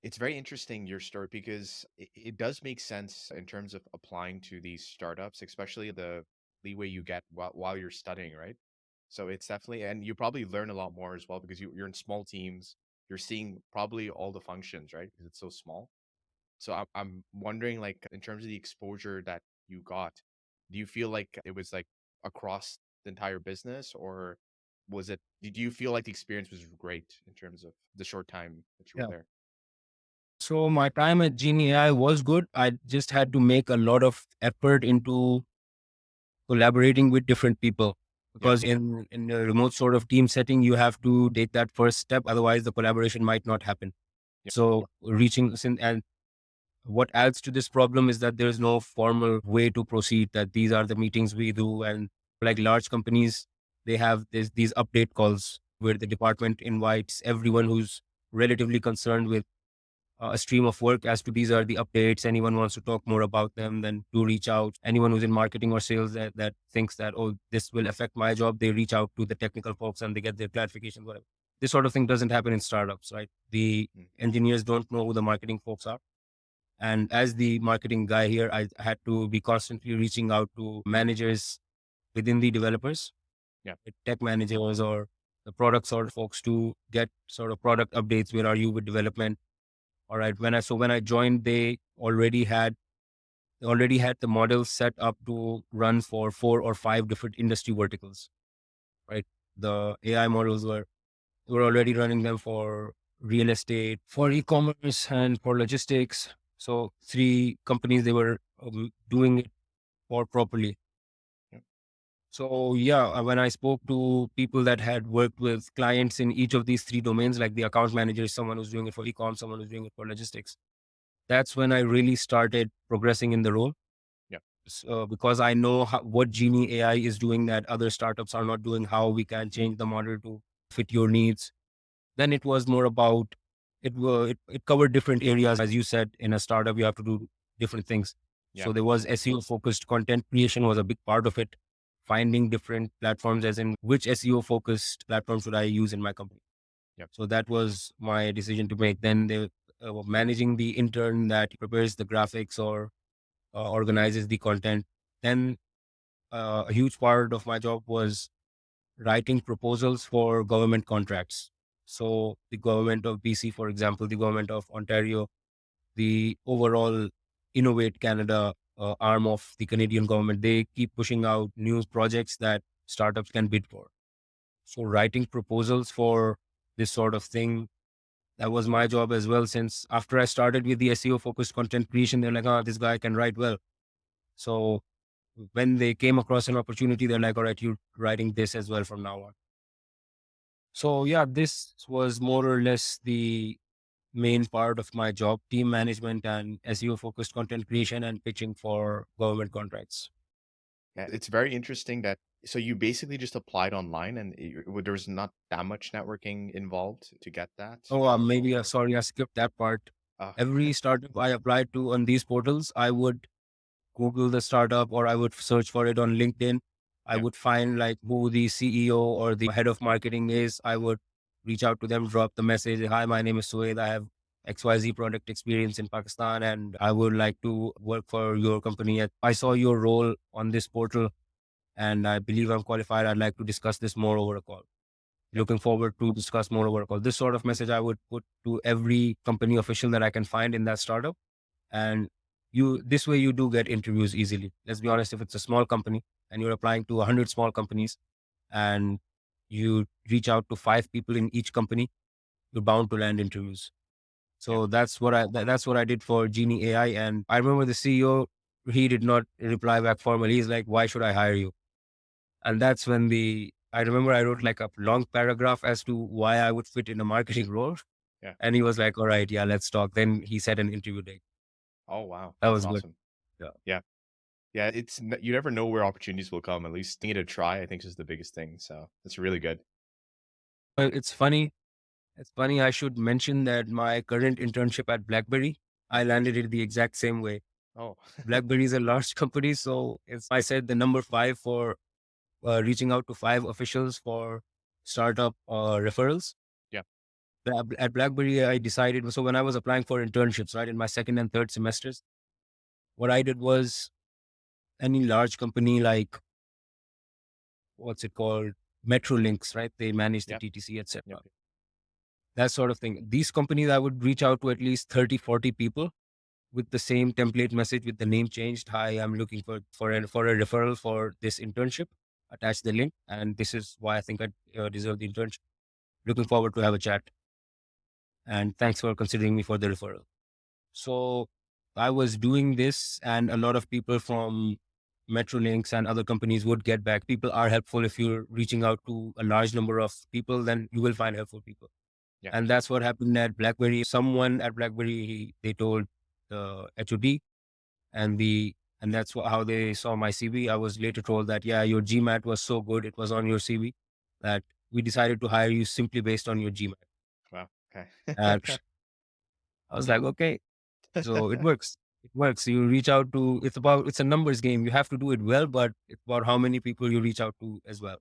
It's very interesting your story because it does make sense in terms of applying to these startups, especially the leeway you get while you're studying, right? So it's definitely, and you probably learn a lot more as well because you're in small teams. You're seeing probably all the functions, right? Because it's so small. So I'm wondering, like, in terms of the exposure that you got, do you feel like it was like across the entire business, or was it? Did you feel like the experience was great in terms of the short time that you were Yeah. there? So my time at Genie.ai was good. I just had to make a lot of effort into collaborating with different people Yeah, because in a remote sort of team setting, you have to take that first step. Otherwise, the collaboration might not happen. yeah, So and what adds to this problem is that there is no formal way to proceed. That these are the meetings we do, and like large companies, they have these update calls where the department invites everyone who's relatively concerned with a stream of work as to these are the updates. Anyone wants to talk more about them, then do reach out. Anyone who's in marketing or sales that thinks that, oh, this will affect my job, they reach out to the technical folks and they get their clarifications, whatever. This sort of thing doesn't happen in startups, right? The mm, engineers don't know who the marketing folks are. And as the marketing guy here, I had to be constantly reaching out to managers within the developers, yeah, tech managers or the product sort of folks to get sort of product updates. Where are you with development? All right. When I joined, they already had the model set up to run for 4 or 5 different industry verticals. Right. The AI models were already running them for real estate, for e-commerce, and for logistics. So 3 companies they were doing it for properly. yeah, So yeah, when I spoke to people that had worked with clients in each of these 3 domains, like the account manager is someone who's doing it for e-com, someone who's doing it for logistics. That's when I really started progressing in the role. yeah, So, because I know what Genie AI is doing that other startups are not doing, how we can change the model to fit your needs. Then it was more about it covered different areas. As you said, in a startup, you have to do different things. yeah, So there was SEO focused content creation was a big part of it. Finding different platforms, as in which SEO focused platform should I use in my company. yeah, So that was my decision to make. Then they managing the intern that prepares the graphics or organizes the content. Then a huge part of my job was writing proposals for government contracts. So the government of BC, for example, the government of Ontario, the overall Innovate Canada arm of the Canadian government, they keep pushing out new projects that startups can bid for. So writing proposals for this sort of thing, that was my job as well. Since after I started with the SEO focused content creation, they're like, oh, this guy can write well. So when they came across an opportunity, they're like, all right, you're writing this as well from now on. So yeah, this was more or less the main part of my job: team management and SEO focused content creation and pitching for government contracts. yeah. It's very interesting that so you basically just applied online, and there was not that much networking involved to get that, Oh, maybe, or sorry, I skipped that part. uh, Every startup I applied to on these portals, I would Google the startup or I would search for it on LinkedIn. I yeah, would find like who the CEO or the head of marketing is. I would reach out to them, drop the message. Hi, my name is Suwaid. I have XYZ product experience in Pakistan and I would like to work for your company. I saw your role on this portal and I believe I'm qualified. I'd like to discuss this more over a call. yeah, Looking forward to discuss more over a call. This sort of message I would put to every company official that I can find in that startup. And this way you do get interviews easily. Let's be honest, if it's a small company and you're applying to 100 small companies and you reach out to 5 people in each company, you're bound to land interviews. yeah. So that's what I did for Genie AI. And I remember the CEO, he did not reply back formally. He's like, why should I hire you? And that's when I remember I wrote like a long paragraph as to why I would fit in a marketing role. Yeah. And he was like, all right, yeah, let's talk. Then he set an interview date. Oh wow, That that's was good. awesome. Yeah. Yeah, yeah. You never know where opportunities will come. At least need to try. I think is the biggest thing. So that's really good. It's funny. It's funny. I should mention that my current internship at BlackBerry, Yeah. I landed it the exact same way. Oh, BlackBerry is a large company, so I said the number 5 for reaching out to 5 officials for startup referrals. yeah, At BlackBerry, I decided, so when I was applying for internships, right, in my second and third semesters, what I did was any large company like, what's it called? Metrolinx, right? They manage the Yep. TTC, Yep. etc. That sort of thing. These companies, I would reach out to at least 30, 40 people with the same template message with the name changed. Hi, I'm looking for a referral for this internship. Attach the link, and this is why I think I deserve the internship. Looking forward to have a chat, and thanks for considering me for the referral. So I was doing this, and a lot of people from Metrolinx and other companies would get back. People are helpful. If you're reaching out to a large number of people, then you will find helpful people. Yeah. And that's what happened at BlackBerry. Someone at BlackBerry, they told the HOD, and that's how they saw my CV. I was later told that, yeah, your GMAT was so good, it was on your CV, that we decided to hire you simply based on your GMAT. Wow. Okay. And I was like, okay, so it works. It works. You reach out to, it's a numbers game. You have to do it well, but it's about how many people you reach out to as well.